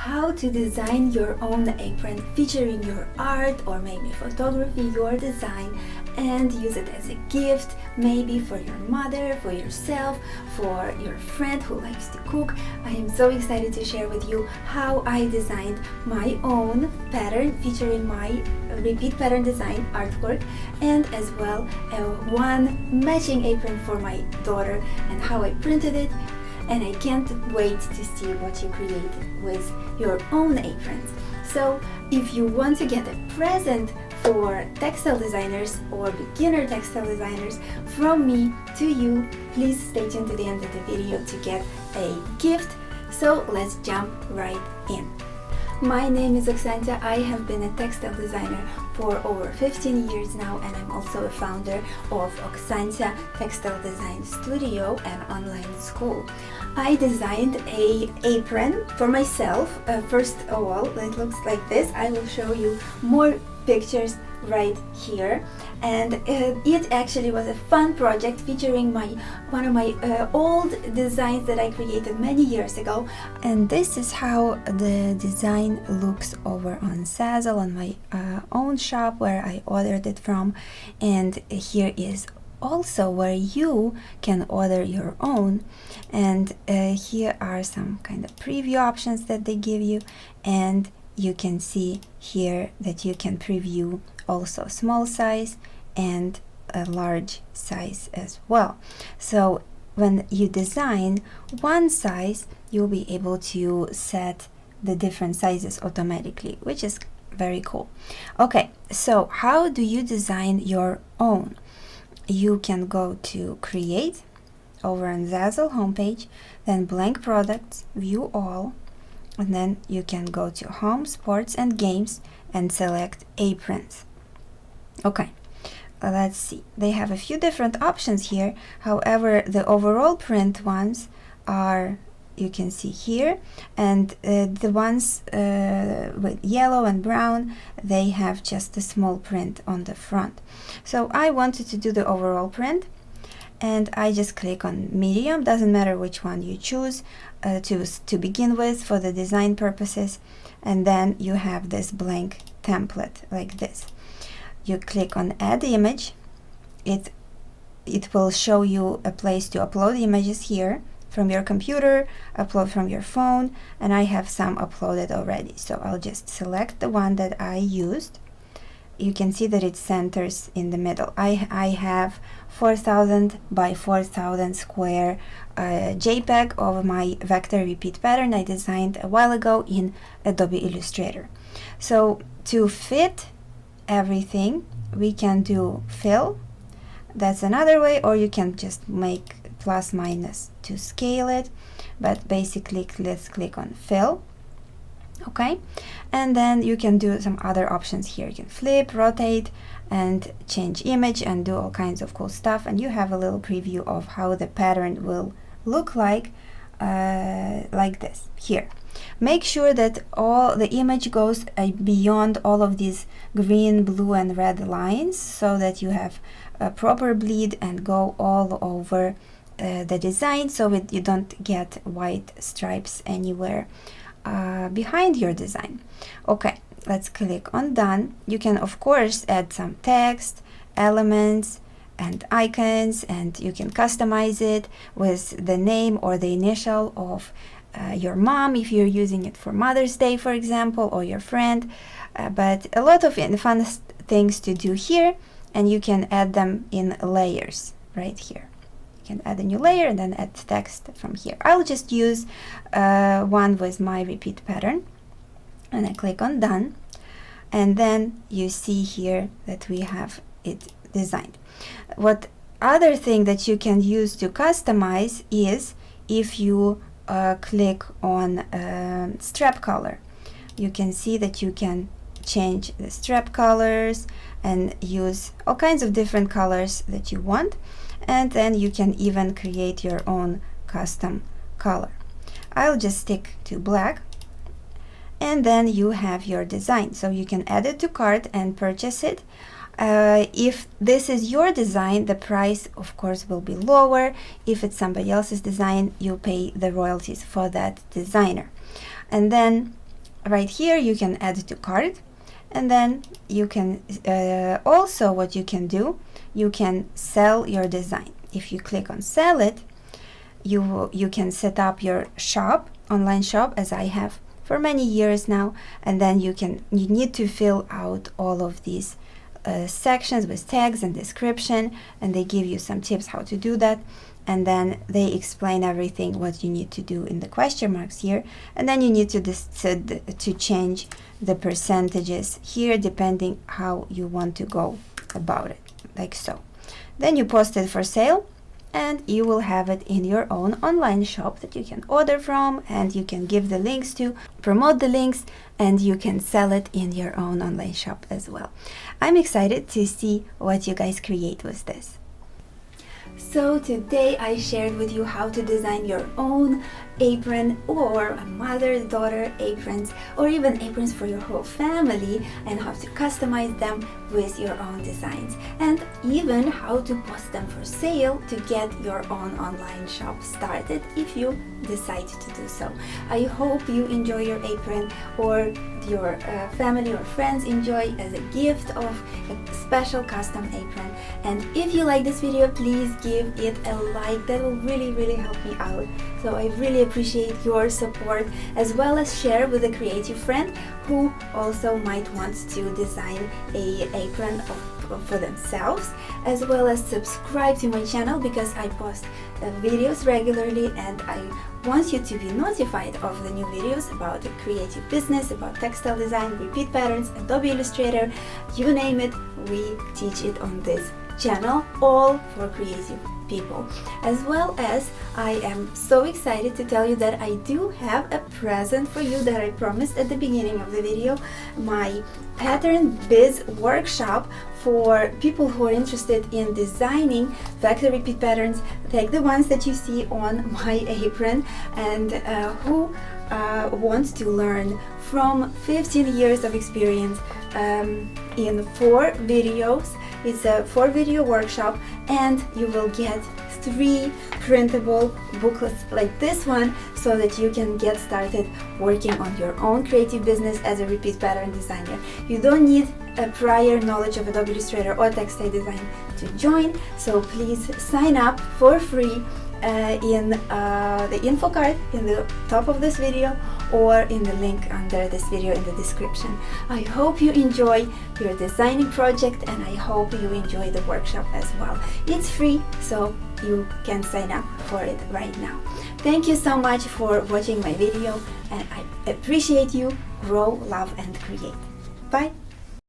how to design your own apron featuring your art or maybe photography, your design, and use it as a gift, maybe for your mother, for yourself, for your friend who likes to cook. I am so excited to share with you how I designed my own pattern featuring my repeat pattern design artwork, and as well one matching apron for my daughter, and how I printed it. And I can't wait to see what you created with your own aprons. So if you want to get a present for textile designers or beginner textile designers from me to you, please stay tuned to the end of the video to get a gift. So let's jump right in. My name is Oksancia. I have been a textile designer for over 15 years now, and I'm also a founder of Oksancia Textile Design Studio and online school. I designed an apron for myself. First of all, it looks like this. I will show you more pictures right here, and it actually was a fun project featuring one of my old designs that I created many years ago. And this is how the design looks over on Zazzle, on my own shop where I ordered it from. And here is also where you can order your own, and here are some kind of preview options that they give you, and you can see here that you can preview also small size and a large size as well. So when you design one size, you'll be able to set the different sizes automatically, which is very cool. Okay, so how do you design your own? You can go to Create over on Zazzle homepage, then Blank Products, View All, and then you can go to Home, Sports and Games and select Aprons. Okay, let's see. They have a few different options here. However, the overall print ones are, you can see here, and the ones with yellow and brown, they have just a small print on the front. So I wanted to do the overall print, and I just click on medium. Doesn't matter which one you choose to begin with for the design purposes, and then you have this blank template like this. You click on add image. It will show you a place to upload images here from your computer, upload from your phone, and I have some uploaded already, so I'll just select the one that I used. You can see that it centers in the middle. I have 4000 by 4000 square JPEG of my vector repeat pattern I designed a while ago in Adobe Illustrator. So to fit everything, we can do fill. That's another way, or you can just make plus minus to scale it, but basically let's click on fill. Okay, and then you can do some other options here. You can flip, rotate, and change image and do all kinds of cool stuff, and you have a little preview of how the pattern will look like this here. Make sure that all the image goes beyond all of these green, blue, and red lines, so that you have a proper bleed and go all over the design, so you don't get white stripes anywhere behind your design. Okay, let's click on done. You can of course add some text, elements, and icons, and you can customize it with the name or the initial of your mom if you're using it for Mother's Day, for example, or your friend. But a lot of fun things to do here, and you can add them in layers right here. You can add a new layer and then add text from here. I'll just use one with my repeat pattern, and I click on done, and then you see here that we have it designed. What other thing that you can use to customize is if you click on strap color. You can see that you can change the strap colors and use all kinds of different colors that you want, and then you can even create your own custom color. I'll just stick to black, and then you have your design, so you can add it to cart and purchase it. If this is your design, the price of course will be lower. If it's somebody else's design, you pay the royalties for that designer. And then right here you can add to cart, and then you can also, what you can do, you can sell your design. If you click on sell it, you can set up your shop, online shop, as I have for many years now, and then you need to fill out all of these sections with tags and description, and they give you some tips how to do that, and then they explain everything what you need to do in the question marks here, and then you need to change the percentages here depending how you want to go about it, like so. Then you post it for sale, and you will have it in your own online shop that you can order from, and you can give the links to, promote the links, and you can sell it in your own online shop as well. I'm excited to see what you guys create with this. So today I shared with you how to design your own apron, or a mother-daughter aprons, or even aprons for your whole family, and how to customize them with your own designs, and even how to post them for sale to get your own online shop started if you decide to do so. I hope you enjoy your apron, or your family or friends enjoy as a gift of a special custom apron. And if you like this video, please give it a like. That will really help me out. So I really appreciate your support, as well as share with a creative friend who also might want to design a apron for themselves, as well as subscribe to my channel, because I post videos regularly, and I want you to be notified of the new videos about the creative business, about textile design, repeat patterns, Adobe Illustrator, you name it, we teach it on this channel, all for creative people. As well as I am so excited to tell you that I do have a present for you that I promised at the beginning of the video, my Pattern Biz workshop for people who are interested in designing factory repeat patterns, like the ones that you see on my apron, and who wants to learn from 15 years of experience in 4 videos. It's a 4-video workshop, and you will get 3 printable booklets like this one, so that you can get started working on your own creative business as a repeat pattern designer. You don't need a prior knowledge of Adobe Illustrator or textile design to join, so please sign up for free in the info card in the top of this video, or in the link under this video in the description. I hope you enjoy your designing project, and I hope you enjoy the workshop as well. It's free, so you can sign up for it right now. Thank you so much for watching my video, and I appreciate you. Grow, love, and create. Bye!